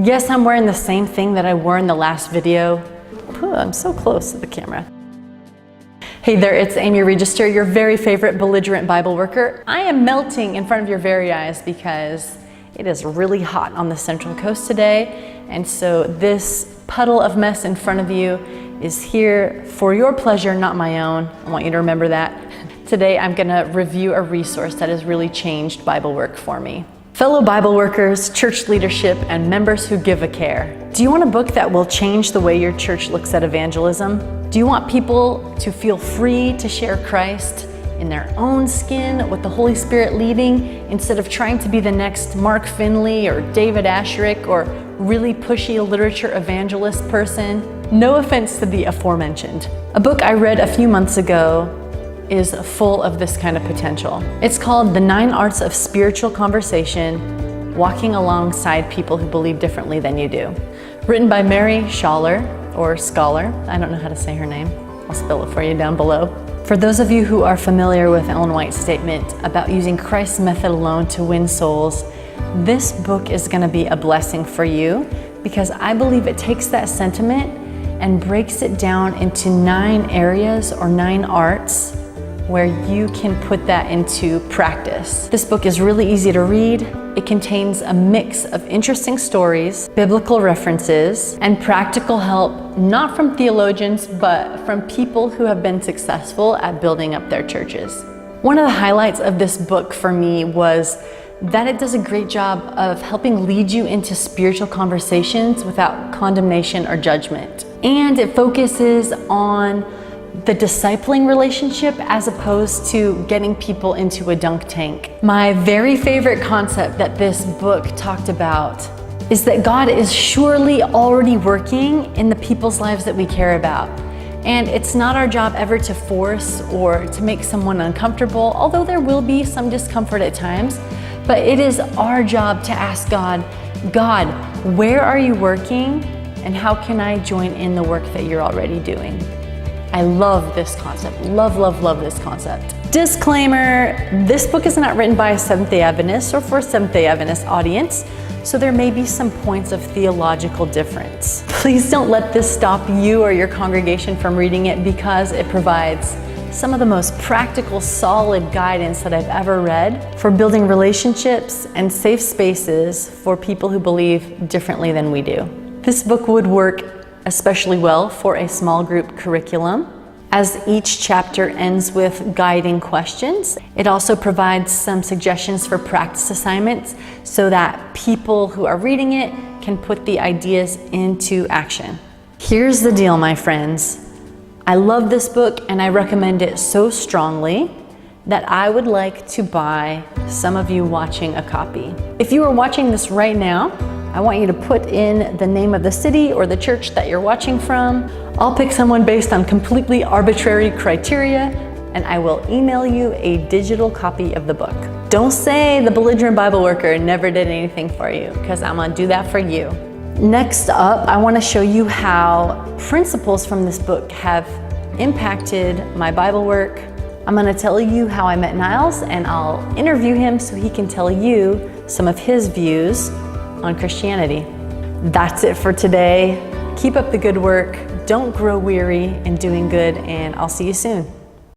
Yes, I'm wearing the same thing that I wore in the last video. Ooh, I'm so close to the camera. Hey there, it's Amy Register, your very favorite belligerent Bible worker. I am melting in front of your very eyes because it is really hot on the Central Coast today. And so this puddle of mess in front of you is here for your pleasure, not my own. I want you to remember that. Today, I'm gonna review a resource that has really changed Bible work for me. Fellow Bible workers, church leadership, and members who give a care. Do you want a book that will change the way your church looks at evangelism? Do you want people to feel free to share Christ in their own skin with the Holy Spirit leading instead of trying to be the next Mark Finley or David Asherick or really pushy literature evangelist person? No offense to the aforementioned. A book I read a few months ago is full of this kind of potential. It's called The 9 Arts of Spiritual Conversation, Walking Alongside People Who Believe Differently Than You Do. Written by Mary Schaller, or Schaller. I don't know how to say her name. I'll spell it for you down below. For those of you who are familiar with Ellen White's statement about using Christ's method alone to win souls, this book is going to be a blessing for you because I believe it takes that sentiment and breaks it down into 9 areas or 9 arts where you can put that into practice. This book is really easy to read. It contains a mix of interesting stories, biblical references, and practical help, not from theologians, but from people who have been successful at building up their churches. One of the highlights of this book for me was that it does a great job of helping lead you into spiritual conversations without condemnation or judgment. And it focuses on the discipling relationship as opposed to getting people into a dunk tank. My very favorite concept that this book talked about is that God is surely already working in the people's lives that we care about. And it's not our job ever to force or to make someone uncomfortable, although there will be some discomfort at times. But it is our job to ask God, where are you working and how can I join in the work that you're already doing? I love this concept, love this concept. Disclaimer, this book is not written by a Seventh-day Adventist or for a Seventh-day Adventist audience, so there may be some points of theological difference. Please don't let this stop you or your congregation from reading it because it provides some of the most practical, solid guidance that I've ever read for building relationships and safe spaces for people who believe differently than we do. This book would work especially well for a small group curriculum, as each chapter ends with guiding questions. It also provides some suggestions for practice assignments so that people who are reading it can put the ideas into action. Here's the deal, my friends. I love this book and I recommend it so strongly that I would like to buy some of you watching a copy. If you are watching this right now, I want you to put in the name of the city or the church that you're watching from. I'll pick someone based on completely arbitrary criteria, and I will email you a digital copy of the book. Don't say the belligerent Bible worker never did anything for you, because I'm gonna do that for you. Next up, I wanna show you how principles from this book have impacted my Bible work. I'm gonna tell you how I met Niles, and I'll interview him so he can tell you some of his views on Christianity. That's it for today. Keep up the good work. Don't grow weary in doing good, and I'll see you soon.